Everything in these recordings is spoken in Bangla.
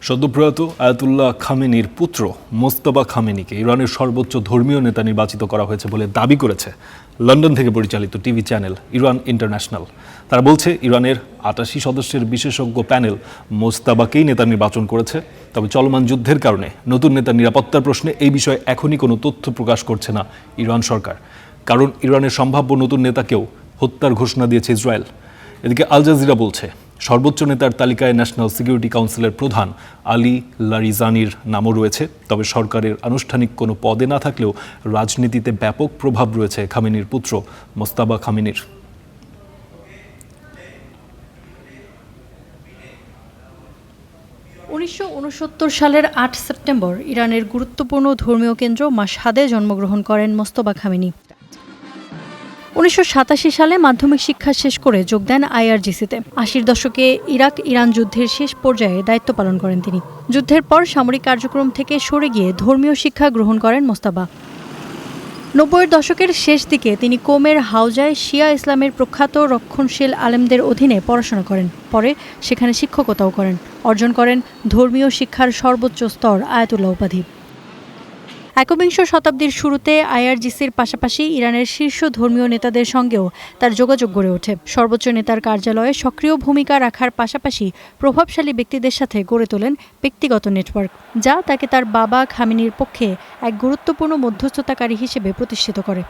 সদ্যপ্রয়াত আয়াতুল্লাহ খামেনির পুত্র মোজতবা খামেনিকে ইরানের সর্বোচ্চ ধর্মীয় নেতা নির্বাচিত করা হয়েছে বলে দাবি করেছে লন্ডন থেকে পরিচালিত টিভি চ্যানেল ইরান ইন্টারন্যাশনাল। তারা বলছে ইরানের ৮৮ সদস্যের বিশেষজ্ঞ প্যানেল মোজতবাকেই নেতা নির্বাচন করেছে। তবে চলমান যুদ্ধের কারণে নতুন নেতার নিরাপত্তার প্রশ্নে এই বিষয়ে এখনই কোনো তথ্য প্রকাশ করছে না ইরান সরকার, কারণ ইরানের সম্ভাব্য নতুন নেতাকেও হত্যার ঘোষণা দিয়েছে ইসরায়েল। এদিকে আল জাজিরা বলছে সর্বোচ্চ নেতার তালিকায় ন্যাশনাল সিকিউরিটি কাউন্সিলের প্রধান আলী লারিজানির নামও রয়েছে। তবে সরকারের আনুষ্ঠানিক কোনো পদে না থাকলেও রাজনীতিতে ব্যাপক প্রভাব রয়েছে খামেনির পুত্র মোজতবা খামেনির। সালের ৮ সেপ্টেম্বর ইরানের গুরুত্বপূর্ণ ধর্মীয় কেন্দ্র মাশহাদে জন্মগ্রহণ করেন মোজতবা খামেনি। ১৯৮৭ সালে মাধ্যমিক শিক্ষা শেষ করে যোগ দেন আইআরজিসিতে। ৮০ দশকে ইরাক-ইরান যুদ্ধের শেষ পর্যায়ে দায়িত্ব পালন করেন তিনি। যুদ্ধের পর সামরিক কার্যক্রম থেকে সরে গিয়ে ধর্মীয় শিক্ষা গ্রহণ করেন মোজতবা। ৯০-এর দশকের শেষ দিকে তিনি কোমের হাউজায় শিয়া ইসলামের প্রখ্যাত রক্ষণশীল আলেমদের অধীনে পড়াশোনা করেন। পরে সেখানে শিক্ষকতাও করেন। অর্জন করেন ধর্মীয় শিক্ষার সর্বোচ্চ স্তর আয়াতুল্লাহ উপাধি। একবিংশ শতাব্দীর শুরুতে আইআরজিসির পাশাপাশি ইরানের শীর্ষ ধর্মীয় নেতাদের সঙ্গেও তার যোগাযোগ গড়ে ওঠে। সর্বোচ্চ নেতার কার্যালয়ে সক্রিয় ভূমিকা রাখার পাশাপাশি প্রভাবশালী ব্যক্তিদের সাথে গড়ে তোলেন ব্যক্তিগত নেটওয়ার্ক, যা তাকে তার বাবা খামেনির পক্ষে এক গুরুত্বপূর্ণ মধ্যস্থতাকারী হিসেবে প্রতিষ্ঠিত করে।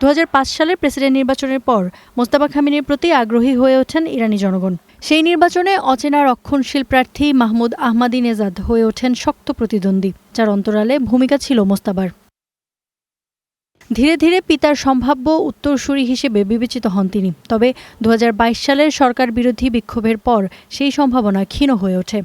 ২০০৫ সালের প্রেসিডেন্ট নির্বাচনের পর মোজতবা খামেনির প্রতি আগ্রহী হয়ে ওঠেন ইরানি জনগণ। সেই নির্বাচনে অচেনা রক্ষণশীল প্রার্থী মাহমুদ আহমাদিনেজাদ হয়ে ওঠেন শক্ত প্রতিদ্বন্দ্বী, যার অন্তরালে ভূমিকা ছিল মোজতবার। ধীরে ধীরে পিতার সম্ভাব্য উত্তরসূরি হিসেবে বিবেচিত হন তিনি। তবে ২০২২ সালের সরকার বিরোধী বিক্ষোভের পর সেই সম্ভাবনা ক্ষীণ হয়ে ওঠে।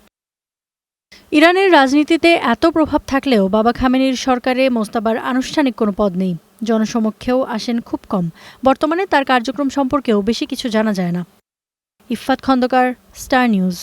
ইরানের রাজনীতিতে এত প্রভাব থাকলেও বাবা খামেনির সরকারে মোজতবার আনুষ্ঠানিক কোনো পদ নেই। জনসমক্ষেও আসেন খুব কম। বর্তমানে তার কার্যক্রম সম্পর্কেও বেশি কিছু জানা যায় না। Iffat Khandakar, star news.